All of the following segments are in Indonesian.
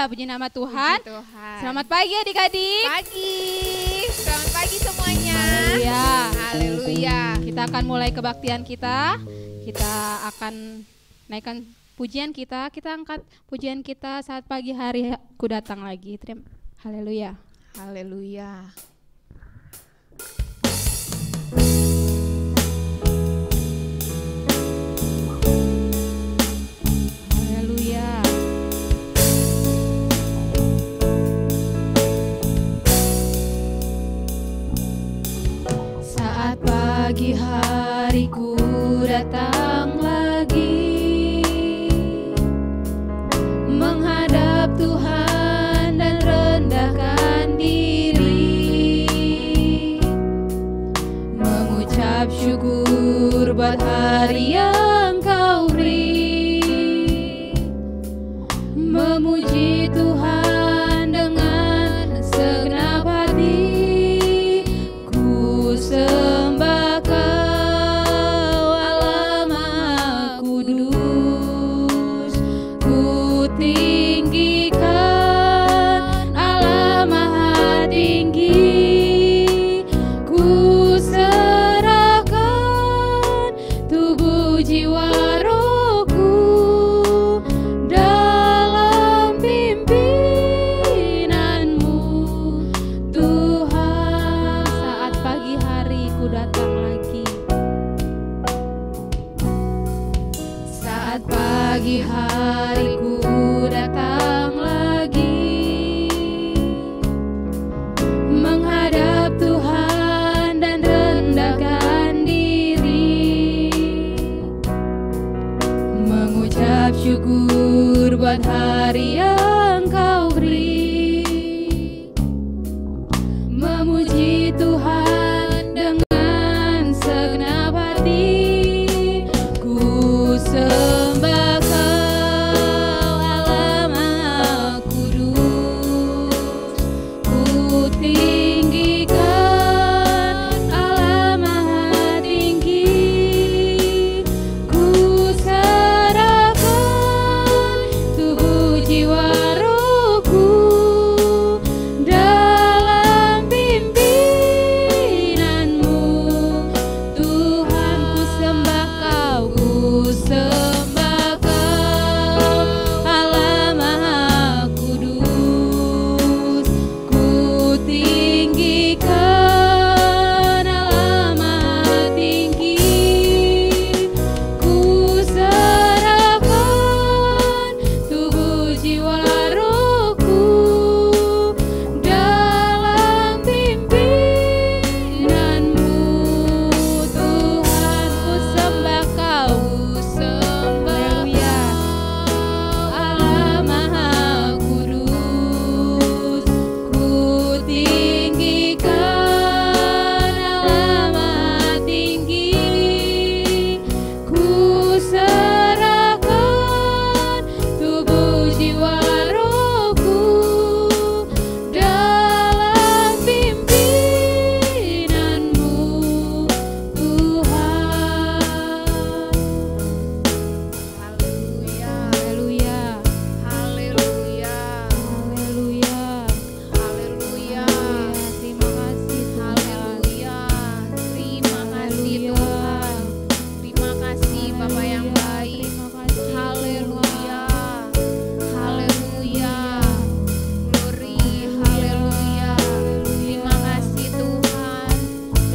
Haleluya, puji nama Tuhan. Puji Tuhan. Selamat pagi adik-adik. Pagi. Selamat pagi semuanya. Haleluya. Haleluya. Kita akan mulai kebaktian kita. Kita akan naikkan pujian kita. Kita angkat pujian kita saat pagi hari ku datang lagi. Haleluya. Haleluya. Pagi hariku datang lagi menghadap Tuhan dan rendahkan diri, mengucap syukur buat hari yang Kau beri, memuji Tuhan dengan segenap hati, ku sembah syukur buat hari yang Kau beri, memuji Tuhan dengan segenap hati, ku sembah Kau Allah Maha Kudus, ku tinggikan Allah Maha Tinggi, ku jiwa rohku dalam pimpinanmu, Tuhan ku sembah Kau, Allah Maha Kudus, ku tinggikan Allah Maha Tinggi, ku serahkan tubuh jiwa rohku dalam pimpinanmu, Tuhan ku sembah Kau, Haleluya. Allah Maha Kudus, ku tinggikan Allah Maha Tinggi, ku serahkan tubuh jiwa rohku dalam pimpinanmu, Tuhan. Haleluya. Haleluya. Haleluya. Haleluya. Haleluya. Terima kasih Tuhan. Haleluya. Terima kasih Tuhan. Terima kasih Bapa yang baik. Terima kasih Haleluya. Haleluya. Glory. Haleluya. Terima kasih Tuhan.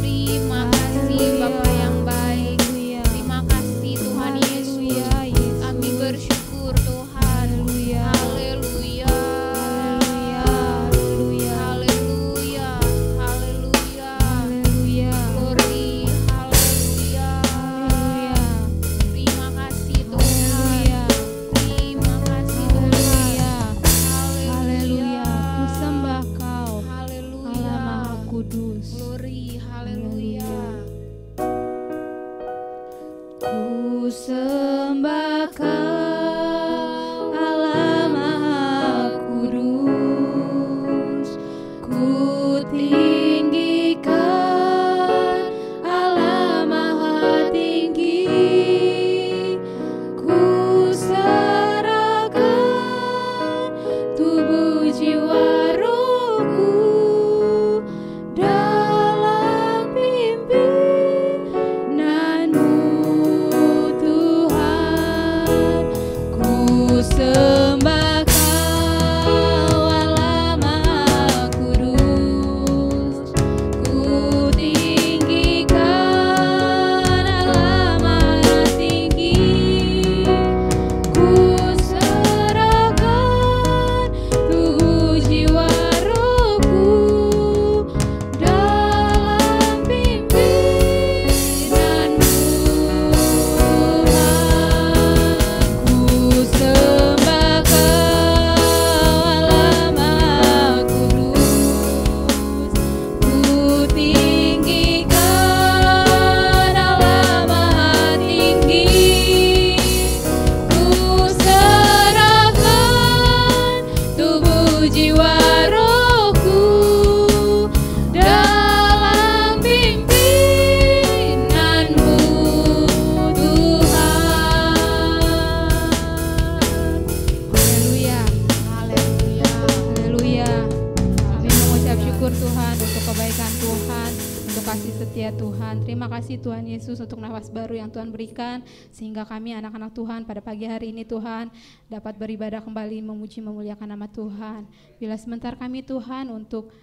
Terima kasih Bapa yang baik. Terima kasih Tuhan Yesus. Kami bersyukur Tuhan. Haleluya. Haleluya. Haleluya. Haleluya. Glory. Haleluya. Terima kasih Tuhan. Terima kasih Tuhan. Haleluya. Ku sembah Kau, Haleluya. Allah Maha Kudus. Glory. Haleluya. Ku sembah Kau, Allah Maha Kudus, ku tinggikan Allah Maha Tinggi, ku serahkan tubuh Terima kasih Tuhan Yesus untuk nafas baru yang Tuhan berikan, sehingga kami anak-anak Tuhan pada pagi hari ini Tuhan dapat beribadah kembali, memuji memuliakan nama Tuhan. Bila sebentar kami Tuhan untuk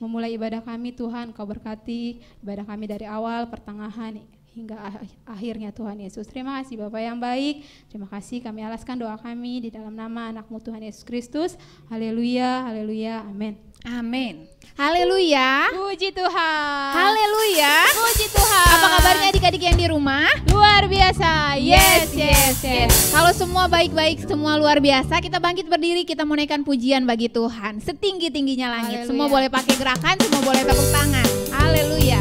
memulai ibadah kami Tuhan, Kau berkati ibadah kami dari awal, pertengahan, hingga akhirnya Tuhan Yesus. Terima kasih Bapa yang baik. Terima kasih, kami alaskan doa kami di dalam nama anak-Mu Tuhan Yesus Kristus. Haleluya, haleluya, amin. Amin. Haleluya. Puji Tuhan. Haleluya. Puji Tuhan. Apa kabarnya adik-adik yang di rumah? Luar biasa. Yes, yes, yes. Kalau semua baik-baik, semua luar biasa, kita bangkit berdiri, kita menaikkan pujian bagi Tuhan setinggi-tingginya langit. Haleluya. Semua boleh pakai gerakan, semua boleh tepuk tangan. Haleluya.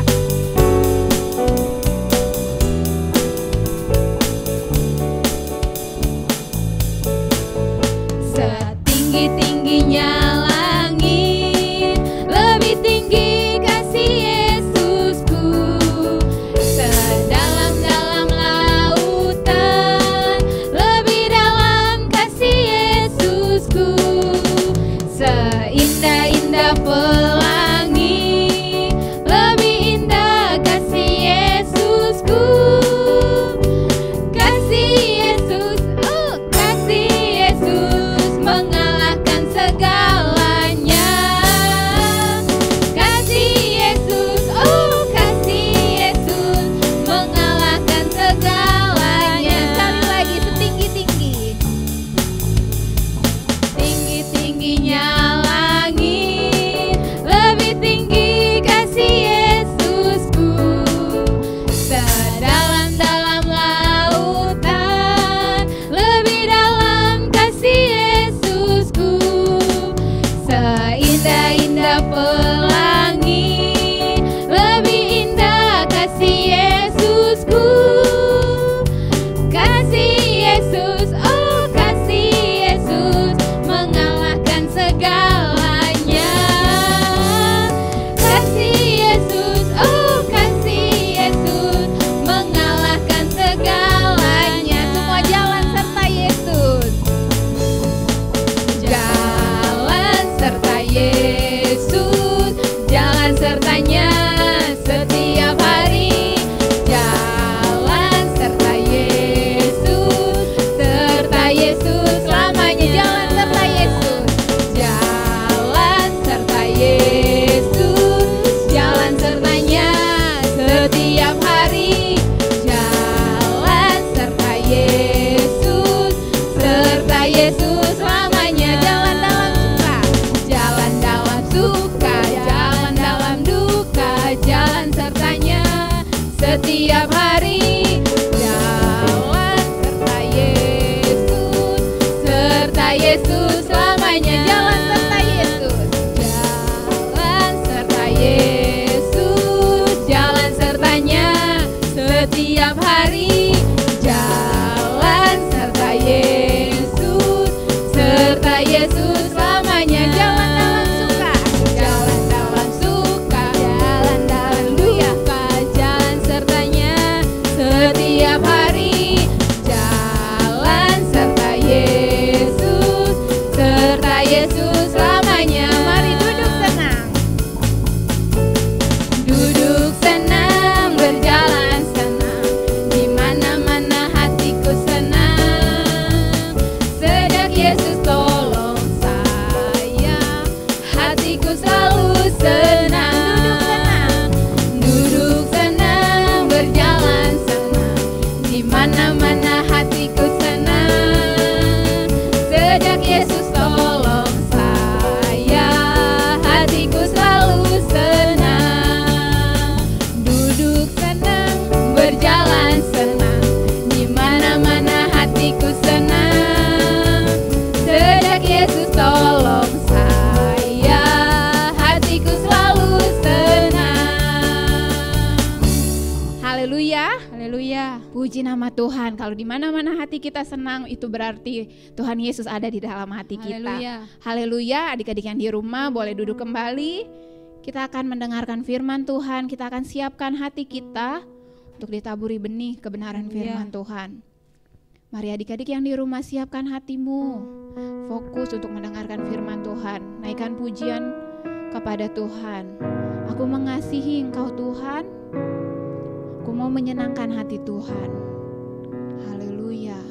Setinggi-tingginya langit, lebih tinggi kasih Yesusku. Sedalam-dalam lautan, lebih dalam kasih Yesusku. Seindah-indah pelangi, lebih indah kasih Yesusku. Kasih Yesus, oh kasih Yesus mengalahkan segalanya. Kasih Yesus, oh kasih Yesus mengalahkan segalanya. Sekali lagi setinggi-tinggi. Tinggi-tingginya langit, lebih tinggi kasih Yesusku. Sedalam-dalam lautan, lebih dalam kasih Yesusku. Seindah-indah pelangi, lebih indah kasih Yesusku. Kasih Yesus, oh kasih Yesus mengalahkan segalanya. Kasih Yesus, oh kasih Yesus mengalahkan segalanya. Semua jalan serta Yesus. Jalan serta Yesus, jalan sertanya setiap hari. Jalan serta Yesus selamanya. Jalan serta Yesus. Jalan serta Yesus, jalan sertanya setiap hari. Jalan serta Yesus selamanya. Jalan dalam suka. Jalan dalam duka, jalan sertanya setiap hari. Jalan serta Yesus selamanya. Jalan serta Yesus. Jalan serta Yesus, jalan sertanya setiap hari. Jalan serta Yesus selamanya. Jalan dalam suka. Jalan dalam suka, jalan dalam duka, jalan sertanya setiap hari. Jalan serta Yesus selamanya. Mari duduk senang. Duduk senang, berjalan senang, di mana-mana hatiku senang. Sejak Yesus tolong saya, hatiku selalu senang. Duduk senang, berjalan senang, di mana-mana hatiku senang. Sejak Yesus tolong saya, hatiku selalu senang. Duduk senang, berjalan senang, di mana-mana hatiku senang. Sejak Yesus tolong saya, hatiku selalu senang. Haleluya. Haleluya. Puji nama Tuhan. Kalau di mana-mana hati kita senang, itu berarti Tuhan Yesus ada di dalam hati kita. Haleluya. Haleluya. Adik-adik yang di rumah boleh duduk kembali. Kita akan mendengarkan firman Tuhan. Kita akan siapkan hati kita untuk ditaburi benih kebenaran Haleluya. firman Tuhan. Mari adik-adik yang di rumah, siapkan hatimu. Fokus untuk mendengarkan firman Tuhan. Naikkan pujian kepada Tuhan. Aku mengasihi Engkau Tuhan. Aku mau menyenangkan hati Tuhan. Haleluya.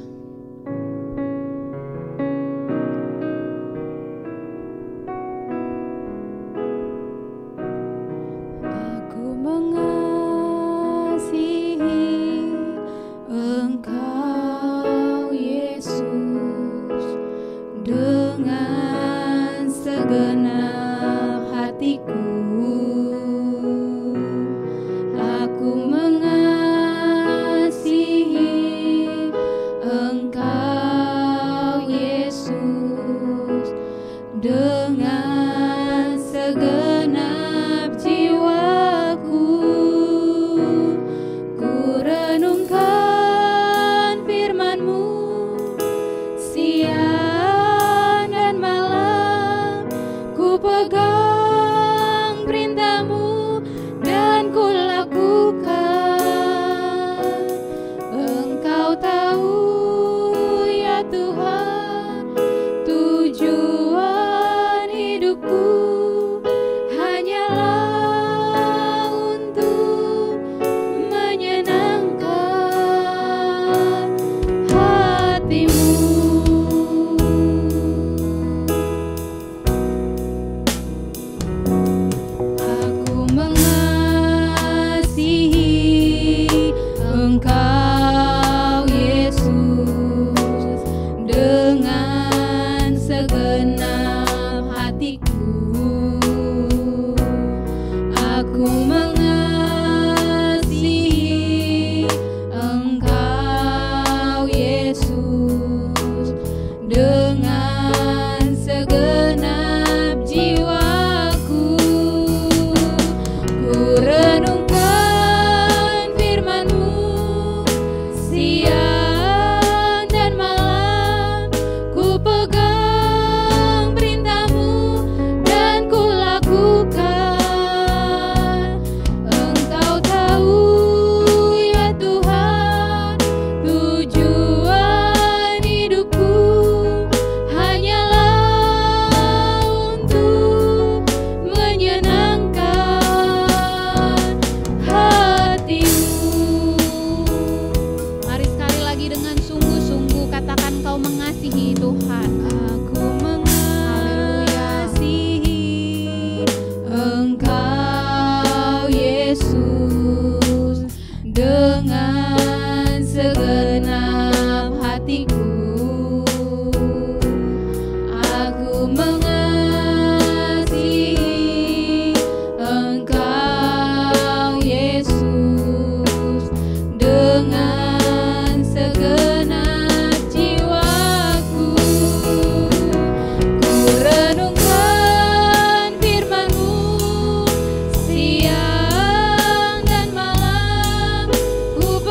Aku mengasihi Engkau Yesus dengan segenap hatiku. Aku mengasihi Engkau Yesus dengan segenap jiwaku. Ku renungkan firman-Mu siang dan malam, ku pegang perintah-Mu dan ku lakukan. Engkau tahu ya Tuhan, tujuan hidupku hanyalah untuk menyenangkan hati-Mu. Aku mengasihi Engkau Yesus dengan segenap hatiku. Aku mengasihi Engkau Yesus dengan segenap jiwaku. Ku renungkan firman-Mu siang dan malam, ku pegang perintah-Mu dan ku lakukan. Engkau tahu ya Tuhan, tujuan hidupku hanyalah untuk menyenangkan hati-Mu. Mari sekali lagi dengan sungguh-sungguh katakan kau mengasihi Tuhan. Aku mengasihi Engkau Yesus dengan segenap hatiku. Aku mengasihi Engkau Yesus dengan segenap jiwaku. Ku renungkan firman-Mu siang dan malam, ku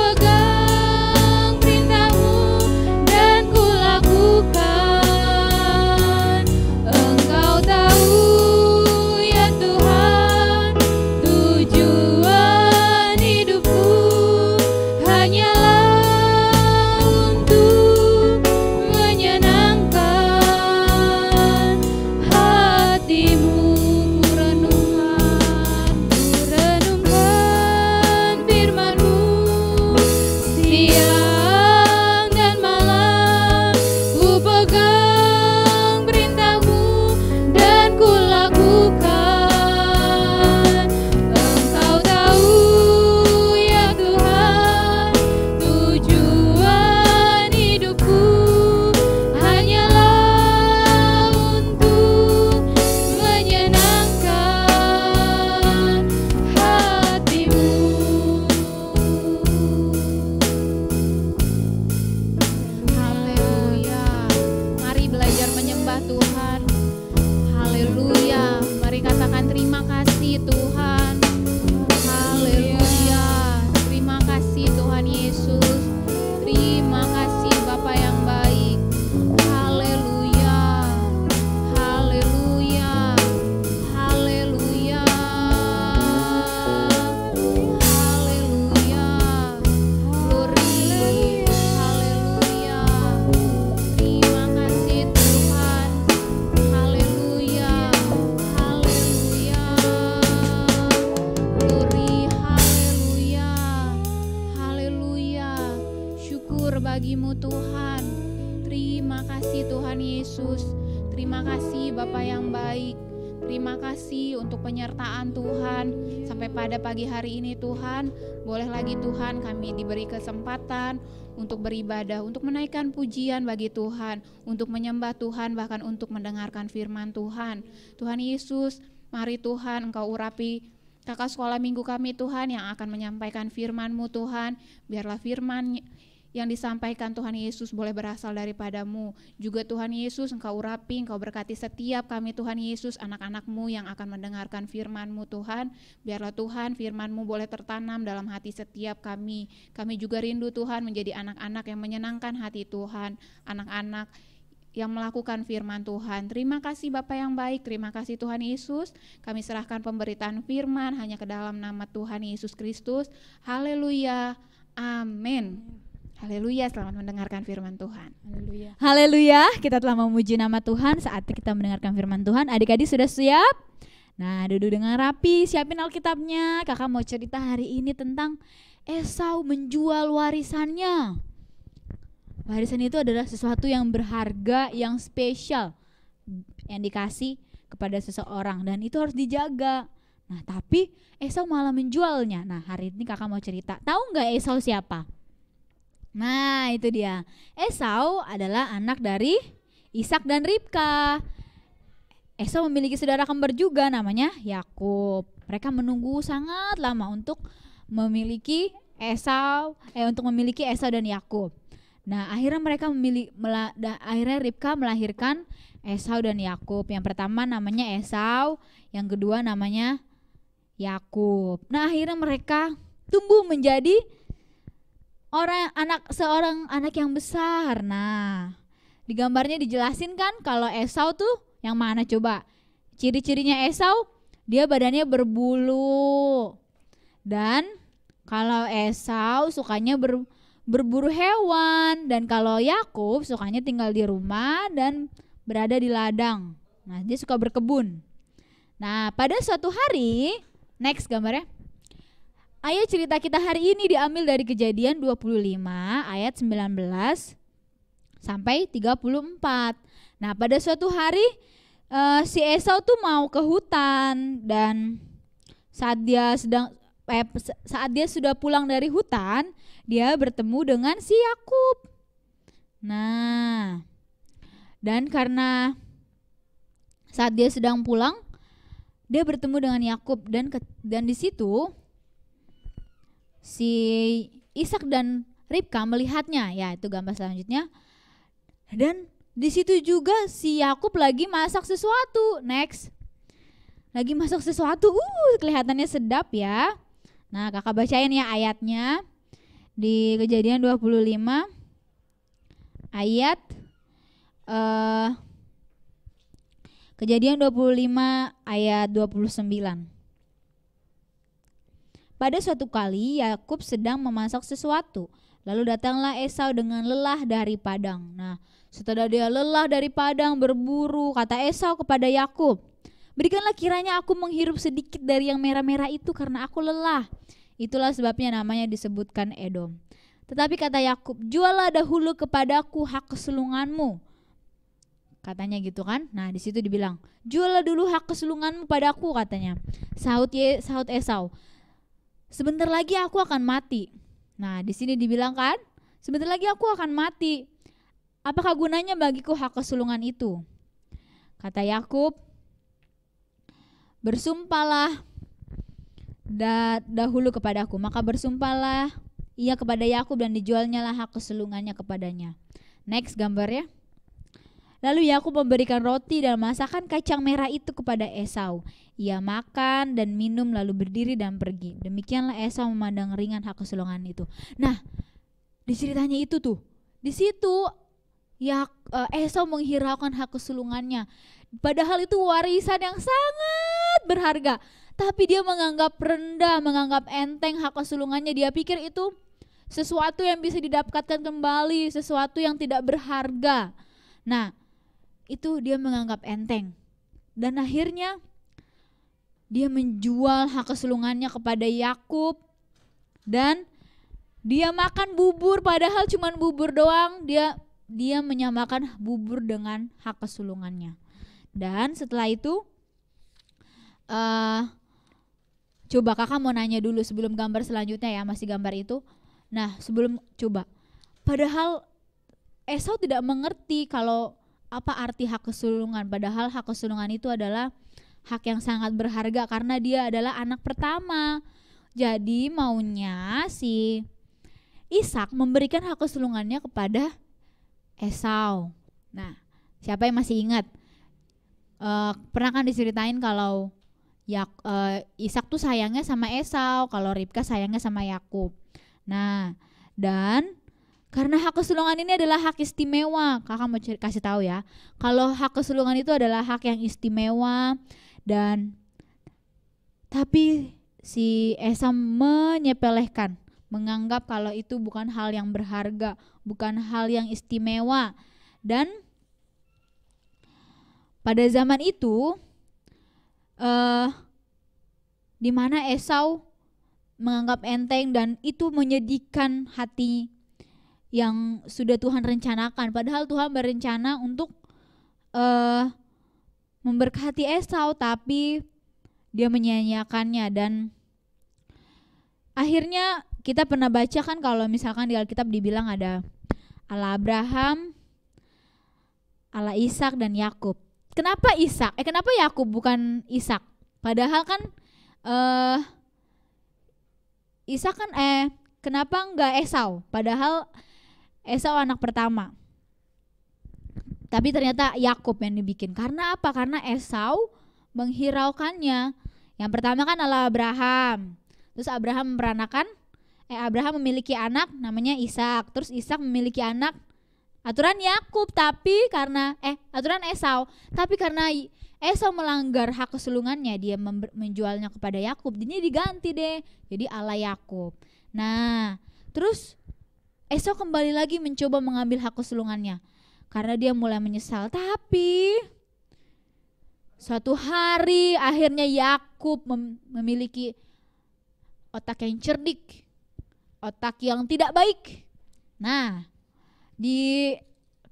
bagimu Tuhan. Terima kasih Tuhan Yesus. Terima kasih Bapa yang baik. Terima kasih untuk penyertaan Tuhan. Sampai pada pagi hari ini Tuhan, boleh lagi Tuhan kami diberi kesempatan untuk beribadah, untuk menaikkan pujian bagi Tuhan, untuk menyembah Tuhan, bahkan untuk mendengarkan firman Tuhan. Tuhan Yesus, mari Tuhan Engkau urapi kakak sekolah minggu kami Tuhan yang akan menyampaikan firman-Mu Tuhan. Biarlah firman yang disampaikan Tuhan Yesus boleh berasal daripadamu. Juga Tuhan Yesus Engkau urapi, Engkau berkati setiap kami Tuhan Yesus, anak-anak-Mu yang akan mendengarkan firman-Mu Tuhan. Biarlah Tuhan firman-Mu boleh tertanam dalam hati setiap kami. Kami juga rindu Tuhan menjadi anak-anak yang menyenangkan hati Tuhan, anak-anak yang melakukan firman Tuhan. Terima kasih Bapa yang baik, terima kasih Tuhan Yesus. Kami serahkan pemberitaan firman hanya ke dalam nama Tuhan Yesus Kristus. Haleluya, amin. Haleluya, selamat mendengarkan firman Tuhan. Haleluya. Haleluya, kita telah memuji nama Tuhan. Saatnya kita mendengarkan firman Tuhan. Adik-adik sudah siap? Nah, duduk dengan rapi, siapin Alkitabnya. Kakak mau cerita hari ini tentang Esau menjual warisannya. Warisan itu adalah sesuatu yang berharga, yang spesial, yang dikasih kepada seseorang, dan itu harus dijaga. Nah, tapi Esau malah menjualnya. Nah, hari ini kakak mau cerita. Tahu nggak Esau siapa? Nah, itu dia. Esau adalah anak dari Ishak dan Ribka. Esau memiliki saudara kembar juga namanya Yakub. Mereka menunggu sangat lama untuk memiliki Esau dan Yakub. Nah, akhirnya akhirnya Ribka melahirkan Esau dan Yakub. Yang pertama namanya Esau, yang kedua namanya Yakub. Nah, akhirnya mereka tumbuh menjadi seorang anak yang besar. Nah, di gambarnya dijelasin kan kalau Esau tuh yang mana coba? Ciri-cirinya Esau, dia badannya berbulu. Dan kalau Esau sukanya berburu hewan, dan kalau Yakub sukanya tinggal di rumah dan berada di ladang. Nah, dia suka berkebun. Nah, pada suatu hari, next gambarnya. Ayat cerita kita hari ini diambil dari Kejadian 25 ayat 19 sampai 34. Nah, pada suatu hari si Esau tuh mau ke hutan, dan saat dia sudah pulang dari hutan, dia bertemu dengan si Yakub. Nah, dan karena saat dia sedang pulang, dia bertemu dengan Yakub, dan di situ si Ishak dan Ribka melihatnya. Ya, itu gambar selanjutnya. Dan di situ juga si Yakub lagi masak sesuatu. Next. Lagi masak sesuatu. Kelihatannya sedap ya. Nah, kakak bacain ya ayatnya. Di Kejadian 25 ayat Kejadian 25 ayat 29. Pada suatu kali Yakub sedang memasak sesuatu, lalu datanglah Esau dengan lelah dari padang. Nah, setelah dia lelah dari padang berburu, kata Esau kepada Yakub, "Berikanlah kiranya aku menghirup sedikit dari yang merah-merah itu karena aku lelah." Itulah sebabnya namanya disebutkan Edom. Tetapi kata Yakub, "Juallah dahulu kepadaku hak kesulunganmu." Katanya gitu kan. Nah, di situ dibilang, "Juallah dulu hak kesulunganmu padaku," katanya. Sahut Esau, "Sebentar lagi aku akan mati." Nah, di sini dibilang kan, sebentar lagi aku akan mati. Apakah gunanya bagiku hak kesulungan itu? Kata Yakub, "Bersumpahlah dahulu kepadaku." Maka bersumpahlah ia kepada Yakub, dan dijualnya lah hak kesulungannya kepadanya. Next gambar ya. Lalu Yakub memberikan roti dan masakan kacang merah itu kepada Esau. Ia makan dan minum lalu berdiri dan pergi. Demikianlah Esau memandang ringan hak kesulungan itu. Nah, di ceritanya itu tuh, di situ Esau menghiraukan hak kesulungannya. Padahal itu warisan yang sangat berharga, tapi dia menganggap rendah, menganggap enteng hak kesulungannya. Dia pikir itu sesuatu yang bisa didapatkan kembali, sesuatu yang tidak berharga. Nah, itu dia menganggap enteng. Dan akhirnya dia menjual hak kesulungannya kepada Yakub, dan Dia makan bubur padahal cuman bubur doang, dia menyamakan bubur dengan hak kesulungannya. Dan setelah itu coba kakak mau nanya dulu sebelum gambar selanjutnya ya, masih gambar itu. Nah sebelum coba, padahal Esau tidak mengerti kalau apa arti hak kesulungan. Padahal hak kesulungan itu adalah hak yang sangat berharga karena dia adalah anak pertama. Jadi maunya si Ishak memberikan hak kesulungannya kepada Esau. Nah siapa yang masih ingat? Pernah kan diceritain kalau Ishak tuh sayangnya sama Esau, kalau Ribka sayangnya sama Yakub. Nah, dan karena hak kesulungan ini adalah hak istimewa, kakak mau kasih tahu ya. Kalau hak kesulungan itu adalah hak yang istimewa, dan tapi si Esau menyepelekan, menganggap kalau itu bukan hal yang berharga, bukan hal yang istimewa. Dan pada zaman itu di mana Esau menganggap enteng dan itu menyedihkan hati yang sudah Tuhan rencanakan. Padahal Tuhan berencana untuk memberkati Esau, tapi dia menyia-nyiakannya. Dan akhirnya kita pernah baca kan kalau misalkan di Alkitab dibilang ada Allah Abraham, Allah Ishak dan Yakub. Kenapa Ishak? Kenapa Yakub bukan Ishak? Padahal kan Ishak kan kenapa enggak Esau? Padahal Esau anak pertama. Tapi ternyata Yakub yang dibikin. Karena apa? Karena Esau menghiraukannya. Yang pertama kan Allah Abraham. Terus Abraham memiliki anak namanya Ishak. Terus Ishak memiliki anak aturan Yakub, tapi karena aturan Esau. Tapi karena Esau melanggar hak kesulungannya, dia menjualnya kepada Yakub, jadi diganti deh jadi Allah Yakub. Nah terus Esau kembali lagi mencoba mengambil hak kesulungannya karena dia mulai menyesal. Tapi suatu hari akhirnya Yakub memiliki otak yang cerdik, otak yang tidak baik. Nah di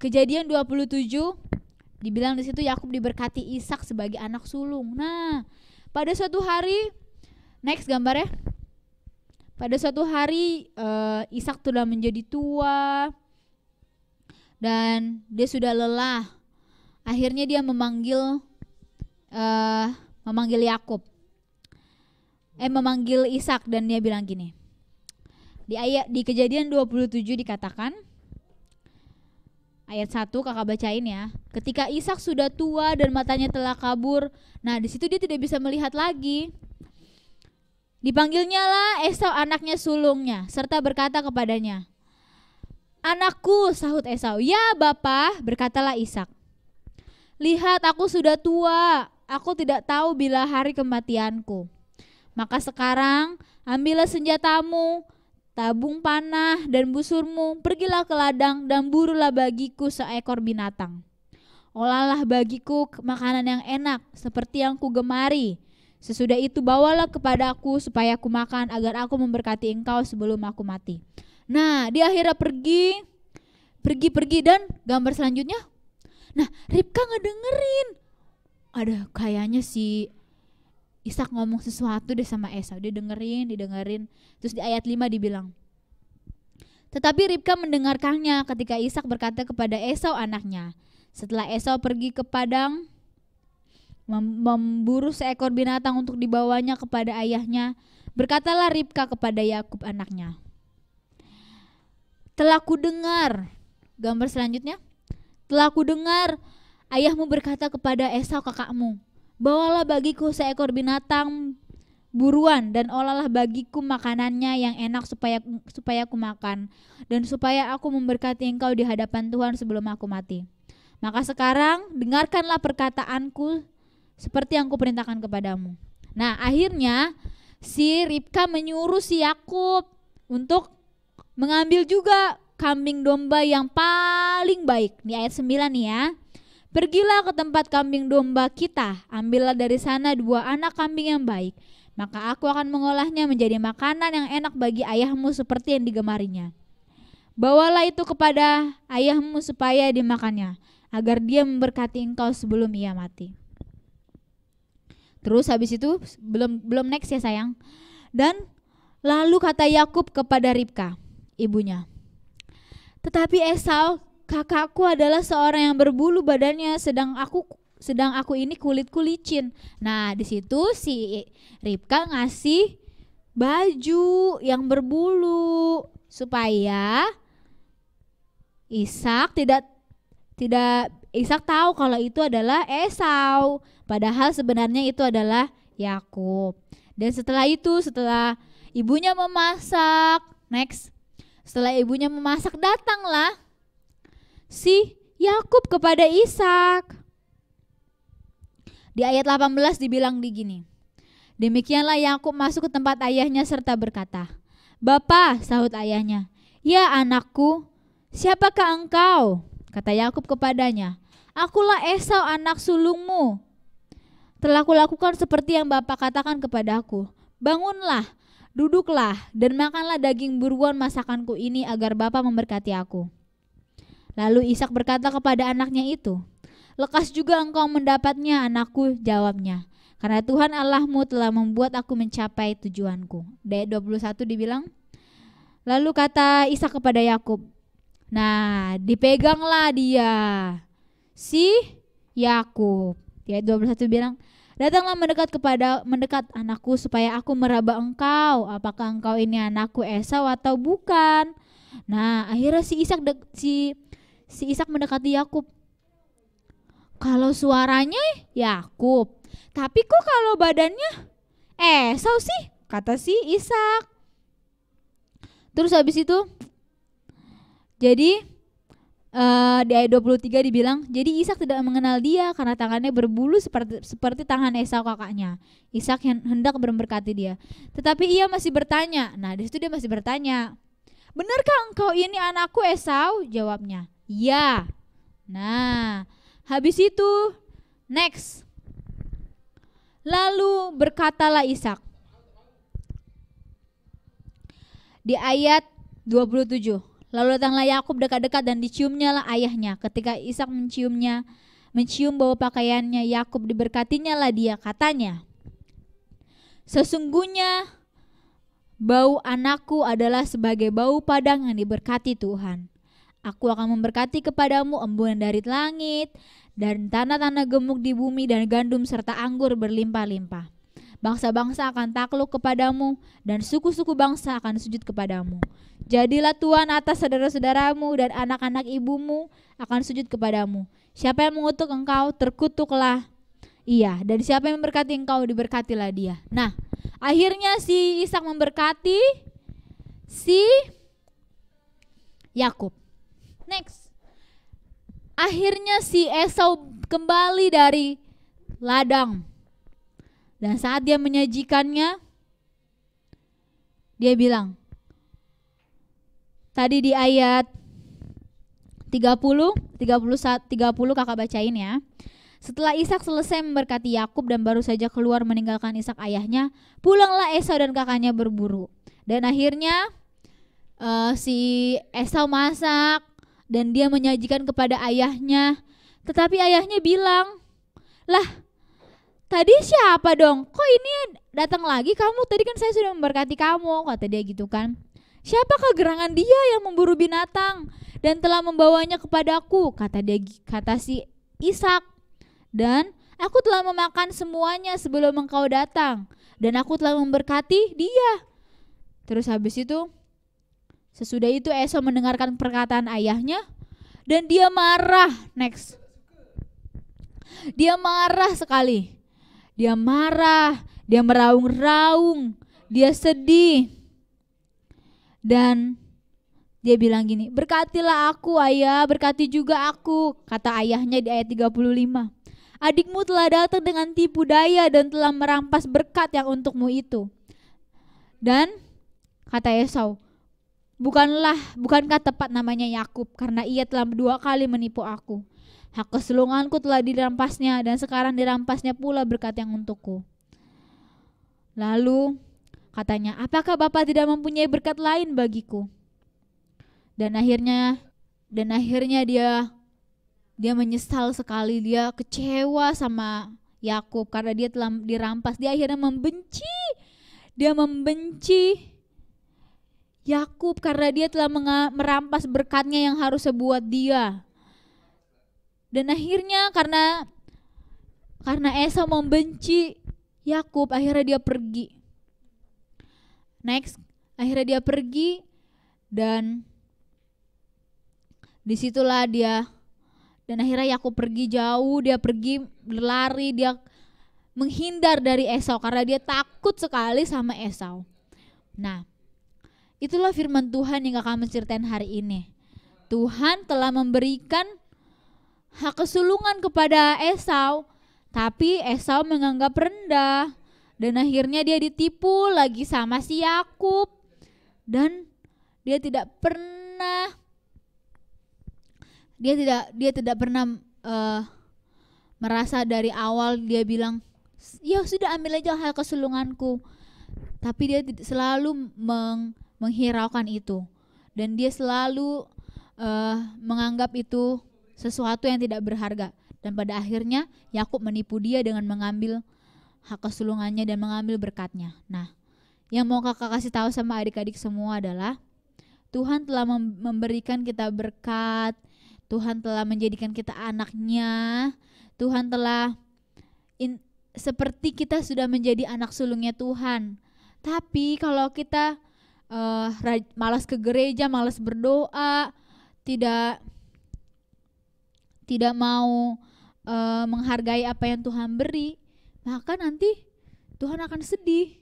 Kejadian 27 dibilang di situ Yakub diberkati Ishak sebagai anak sulung. Nah, pada suatu hari, next gambar ya. Pada suatu hari Ishak sudah menjadi tua dan dia sudah lelah. Akhirnya dia memanggil Ishak dan dia bilang gini. Di Kejadian 27 dikatakan ayat 1 kakak bacain ya. Ketika Ishak sudah tua dan matanya telah kabur, nah di situ dia tidak bisa melihat lagi. Dipanggilnya lah Esau anaknya sulungnya, serta berkata kepadanya, "Anakku," sahut Esau. "Ya Bapa," berkatalah Ishak. "Lihat aku sudah tua, aku tidak tahu bila hari kematianku. Maka sekarang ambillah senjatamu, tabung panah dan busurmu, pergilah ke ladang dan burulah bagiku seekor binatang. Olahlah bagiku makanan yang enak seperti yang kugemari. Sesudah itu bawalah kepadaku supaya aku makan agar aku memberkati engkau sebelum aku mati." Nah dia akhirnya pergi dan gambar selanjutnya. Nah Ribka ngedengerin. Ada kayaknya si Ishak ngomong sesuatu deh sama Esau. Dia dengerin. Terus di ayat 5 dibilang, tetapi Ribka mendengarkannya ketika Ishak berkata kepada Esau anaknya. Setelah Esau pergi ke padang memburu seekor binatang untuk dibawanya kepada ayahnya, berkatalah Ribka kepada Yakub anaknya, "Telah kudengar," gambar selanjutnya, "telah kudengar ayahmu berkata kepada Esau kakakmu, bawalah bagiku seekor binatang buruan dan olahlah bagiku makanannya yang enak supaya aku makan dan supaya aku memberkati engkau di hadapan Tuhan sebelum aku mati. Maka sekarang dengarkanlah perkataanku seperti yang kuperintahkan kepadamu." Nah akhirnya si Ribka menyuruh si Yakub untuk mengambil juga kambing domba yang paling baik. Di ayat 9 nih ya. "Pergilah ke tempat kambing domba kita, ambillah dari sana 2 anak kambing yang baik. maka aku akan mengolahnya menjadi makanan yang enak bagi ayahmu seperti yang digemarinya. Bawalah itu kepada ayahmu supaya dimakannya, agar dia memberkati engkau sebelum ia mati." Terus habis itu belum next ya sayang. Dan lalu kata Yakub kepada Ribka, ibunya, "Tetapi Esau, kakakku adalah seorang yang berbulu badannya, sedang aku ini kulitku licin." Nah, di situ si Ribka ngasih baju yang berbulu supaya Ishak Ishak tahu kalau itu adalah Esau, padahal sebenarnya itu adalah Yakub. Dan setelah ibunya memasak, setelah ibunya memasak, datanglah si Yakub kepada Ishak. Di ayat 18 dibilang begini, "Demikianlah Yakub masuk ke tempat ayahnya serta berkata, 'Bapa,' sahut ayahnya. 'Ya anakku, siapakah engkau?' Kata Yakub kepadanya, 'Akulah Esau anak sulungmu. Telah kulakukan seperti yang Bapa katakan kepadaku. Bangunlah, duduklah, dan makanlah daging buruan masakanku ini agar Bapa memberkati aku.' Lalu Ishak berkata kepada anaknya itu, 'Lekas juga engkau mendapatnya, anakku,' jawabnya, 'karena Tuhan Allahmu telah membuat aku mencapai tujuanku.'" Ayat 21 dibilang, "Lalu kata Ishak kepada Yakub," nah dipeganglah dia si Yakub. Ayat 21 bilang, "Datanglah mendekat anakku supaya aku meraba engkau, apakah engkau ini anakku Esau atau bukan." Nah akhirnya si Ishak mendekati Yakub. Kalau suaranya Yakub, tapi kok kalau badannya Esau sih, kata si Ishak. Terus habis itu jadi di ayat 23 dibilang, "Jadi Ishak tidak mengenal dia karena tangannya berbulu seperti tangan Esau kakaknya." Ishak hendak memberkati dia, tetapi ia masih bertanya. Nah di situ dia masih bertanya, "Benarkah engkau ini anakku Esau?" Jawabnya, "Ya." Nah habis itu next. Lalu berkatalah Ishak di ayat 27, "Lalu datanglah Yakub dekat-dekat dan diciumnya lah ayahnya. Ketika Ishak mencium bau pakaiannya Yakub, diberkatinya lah dia, katanya, 'Sesungguhnya bau anakku adalah sebagai bau padang yang diberkati Tuhan. Aku akan memberkati kepadamu embuan dari langit dan tanah-tanah gemuk di bumi dan gandum serta anggur berlimpah-limpah. Bangsa-bangsa akan takluk kepadamu dan suku-suku bangsa akan sujud kepadamu. Jadilah tuan atas saudara-saudaramu dan anak-anak ibumu akan sujud kepadamu. Siapa yang mengutuk engkau, terkutuklah ia, dan siapa yang memberkati engkau, diberkatilah dia." Nah akhirnya si Ishak memberkati si Yakub. Next, akhirnya si Esau kembali dari ladang, dan saat dia menyajikannya, dia bilang, tadi di ayat 30 kakak bacain ya. "Setelah Ishak selesai memberkati Yakub dan baru saja keluar meninggalkan Ishak ayahnya, pulanglah Esau dan kakaknya berburu. Dan akhirnya si Esau masak dan dia menyajikan kepada ayahnya. Tetapi ayahnya bilang, 'Lah, tadi siapa dong? Kok ini datang lagi kamu? Tadi kan saya sudah memberkati kamu,' kata dia gitu kan. 'Siapakah gerangan dia yang memburu binatang dan telah membawanya kepadaku?' kata si Ishak. 'Dan aku telah memakan semuanya sebelum engkau datang, dan aku telah memberkati dia.' Terus habis itu, sesudah itu Esau mendengarkan perkataan ayahnya dan dia marah. Next, dia marah sekali. Dia marah, dia meraung-raung, dia sedih. Dan dia bilang gini, 'Berkatilah aku ayah, berkati juga aku,' kata ayahnya di ayat 35. 'Adikmu telah datang dengan tipu daya dan telah merampas berkat yang untukmu itu.' Dan kata Esau, 'Bukankah tepat namanya Yakub, karena ia telah 2 kali menipu aku. Hak kesulunganku telah dirampasnya dan sekarang dirampasnya pula berkat yang untukku.' Lalu katanya, apakah Bapak tidak mempunyai berkat lain bagiku? Dan akhirnya dia menyesal sekali, dia kecewa sama Yakub karena dia telah dirampas. Dia akhirnya membenci Yakub karena dia telah merampas berkatnya yang harus buat dia. Dan akhirnya karena Esau membenci Yakub, akhirnya dia pergi. Akhirnya dia pergi, dan disitulah dan akhirnya Yakub pergi jauh, dia pergi berlari, dia menghindar dari Esau karena dia takut sekali sama Esau. Nah, itulah firman Tuhan yang akan menceritain hari ini. Tuhan telah memberikan hak kesulungan kepada Esau, tapi Esau menganggap rendah, dan akhirnya dia ditipu lagi sama si Yakub, dan dia tidak pernah merasa dari awal. Dia bilang, ya sudah, ambil aja hak kesulunganku, tapi dia selalu menghiraukan itu, dan dia selalu menganggap itu sesuatu yang tidak berharga. Dan pada akhirnya Yakub menipu dia dengan mengambil hak kesulungannya dan mengambil berkatnya. Nah, yang mau kakak kasih tahu sama adik-adik semua adalah Tuhan telah memberikan kita berkat, Tuhan telah menjadikan kita anaknya, Tuhan telah seperti kita sudah menjadi anak sulungnya Tuhan. Tapi kalau kita malas ke gereja, malas berdoa, tidak mau menghargai apa yang Tuhan beri, maka nanti Tuhan akan sedih.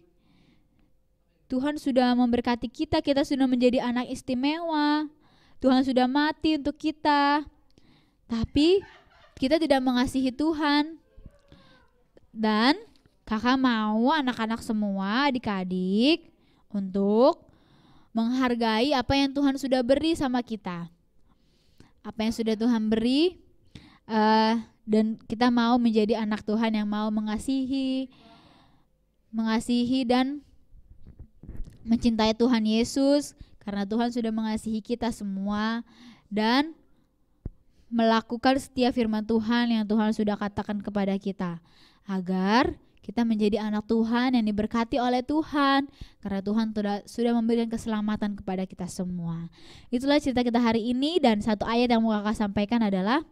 Tuhan sudah memberkati kita, kita sudah menjadi anak istimewa, Tuhan sudah mati untuk kita, tapi kita tidak mengasihi Tuhan. Dan kakak mau anak-anak semua, adik-adik, untuk menghargai apa yang Tuhan sudah beri sama kita, apa yang sudah Tuhan beri, dan kita mau menjadi anak Tuhan yang mau mengasihi dan mencintai Tuhan Yesus, karena Tuhan sudah mengasihi kita semua, dan melakukan setiap firman Tuhan yang Tuhan sudah katakan kepada kita, agar kita menjadi anak Tuhan yang diberkati oleh Tuhan, karena Tuhan sudah memberikan keselamatan kepada kita semua. Itulah cerita kita hari ini, dan satu ayat yang mau kakak sampaikan adalah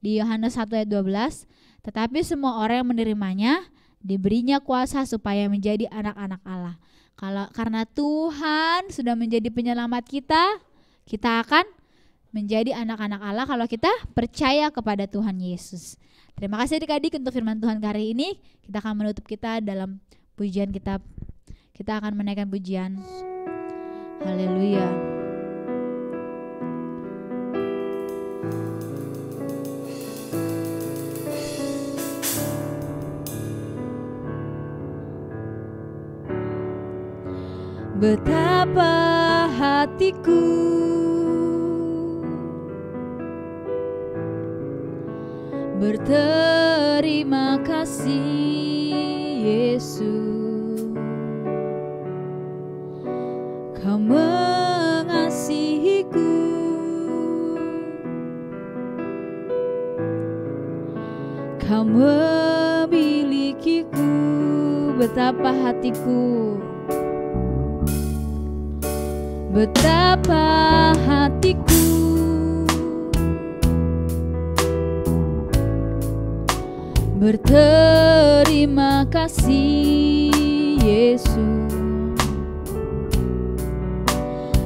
di Yohanes 1 ayat 12, tetapi semua orang yang menerimanya diberinya kuasa supaya menjadi anak-anak Allah. Karena Tuhan sudah menjadi penyelamat kita, kita akan menjadi anak-anak Allah kalau kita percaya kepada Tuhan Yesus. Terima kasih adik-adik untuk firman Tuhan hari ini. Kita akan menutup kita dalam pujian kita. Kita akan menaikkan pujian. Haleluya. Betapa hatiku berterima kasih Yesus, Kau mengasihiku, Kau memilikiku. Betapa hatiku, betapa hatiku berterima kasih Yesus,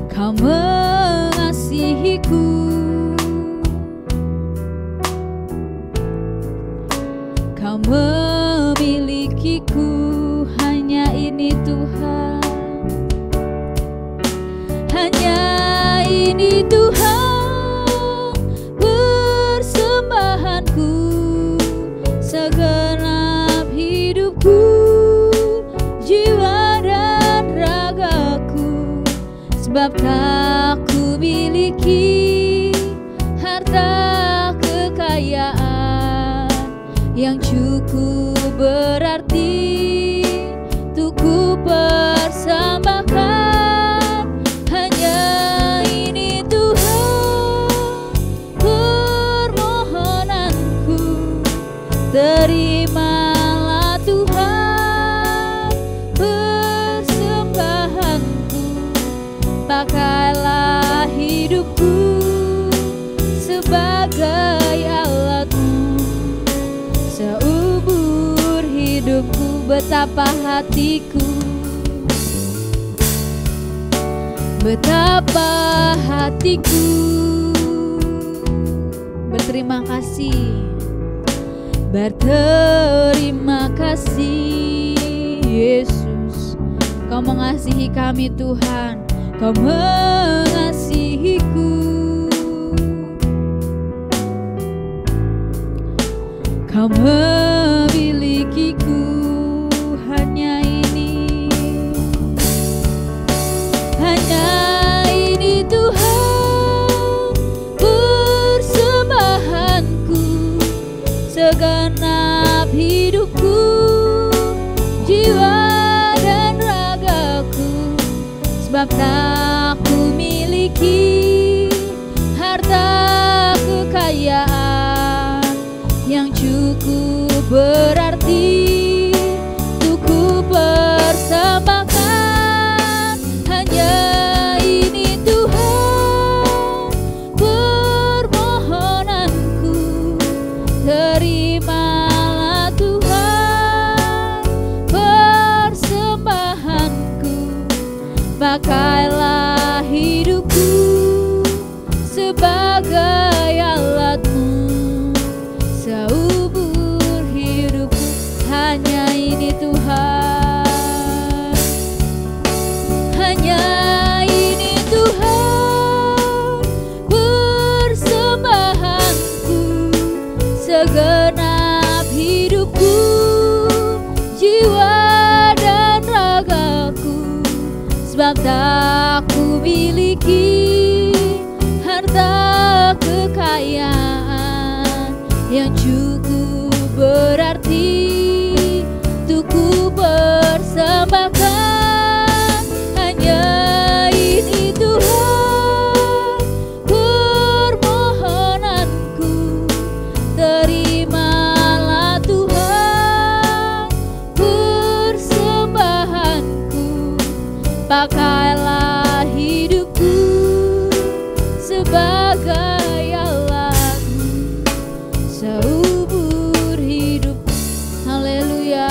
Kau mengasihiku, Kau memilikiku. Hanya ini Tuhan, hanya ini Tuhan persembahanku, segenap hidupku, jiwa dan ragaku. Sebab tak ku miliki harta kekayaan yang cukup berarti untuk ku persembahkan. Hanya ini Tuhan permohonanku. Terimalah Tuhan persembahanku. Pakailah hidupku sebagai alatmu. Seumur hidupku betapa hatiku, betapa hatiku berterima kasih, berterima kasih. Yesus, Kau mengasihi kami Tuhan, Kau mengasihiku. Kau memilikiku. Hanya ini, hanya ini Tuhan persembahanku. Segenap hidupku, jiwa dan ragaku. Sebab tak ku miliki harta kekayaan yang cukup berarti untuk ku persembahkan. Hanya ini Tuhan permohonanku. Terimalah Tuhan persembahanku. Pakailah hidupku sebagai alatmu. Seumur hidupku, hanya ini Tuhan. Hanya ini Tuhan persembahanku. Segenap hidupku, jiwa dan ragaku. Sebab tak ku miliki harta kekayaan yang cukup berarti untuk ku persembahkan. Hanya ini Tuhan permohonanku. Terimalah Tuhan persembahanku. Pakailah hidupku sebagai alatmu. Seumur hidup, haleluya.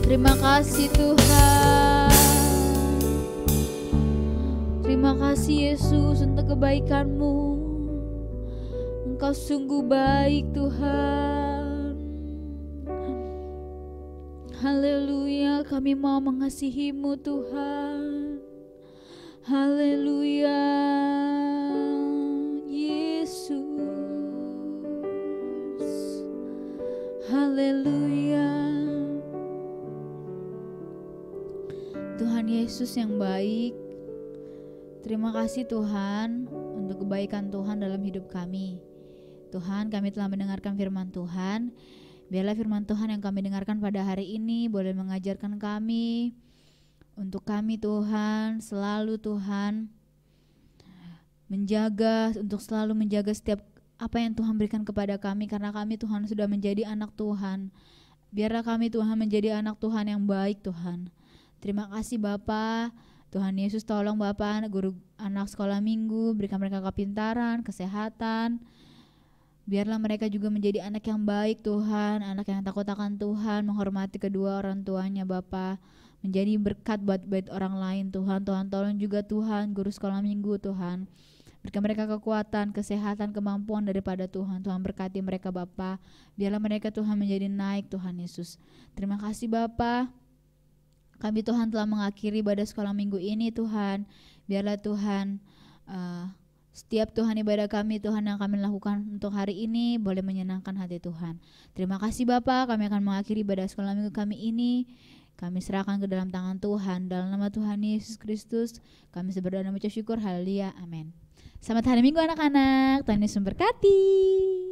Terima kasih Tuhan. Terima kasih Yesus untuk kebaikan-Mu. Engkau sungguh baik Tuhan. Haleluya, kami mau mengasihi-Mu Tuhan. Haleluya, Yesus. Haleluya. Tuhan Yesus yang baik, terima kasih Tuhan untuk kebaikan Tuhan dalam hidup kami. Tuhan, kami telah mendengarkan firman Tuhan. Biarlah firman Tuhan yang kami dengarkan pada hari ini boleh mengajarkan kami, untuk kami Tuhan, selalu Tuhan menjaga, untuk selalu menjaga setiap apa yang Tuhan berikan kepada kami, karena kami Tuhan sudah menjadi anak Tuhan. Biarlah kami Tuhan menjadi anak Tuhan yang baik Tuhan. Terima kasih Bapa. Tuhan Yesus, tolong Bapa guru anak sekolah minggu, berikan mereka kepintaran, kesehatan. Biarlah mereka juga menjadi anak yang baik Tuhan, anak yang takut akan Tuhan, menghormati kedua orang tuanya Bapa, menjadi berkat buat orang lain Tuhan. Tuhan tolong juga Tuhan guru sekolah minggu Tuhan, berikan mereka kekuatan, kesehatan, kemampuan daripada Tuhan. Tuhan berkati mereka Bapa, biarlah mereka Tuhan menjadi naik Tuhan Yesus. Terima kasih Bapa. Kami Tuhan telah mengakhiri ibadah sekolah minggu ini Tuhan. Biarlah Tuhan setiap Tuhan ibadah kami Tuhan yang kami lakukan untuk hari ini boleh menyenangkan hati Tuhan. Terima kasih Bapa, kami akan mengakhiri ibadah sekolah minggu kami ini. Kami serahkan ke dalam tangan Tuhan. Dalam nama Tuhan Yesus Kristus kami berdoa dan mengucap syukur. Haleluya, amin. Selamat hari Minggu anak-anak, Tuhan Yesus memberkati.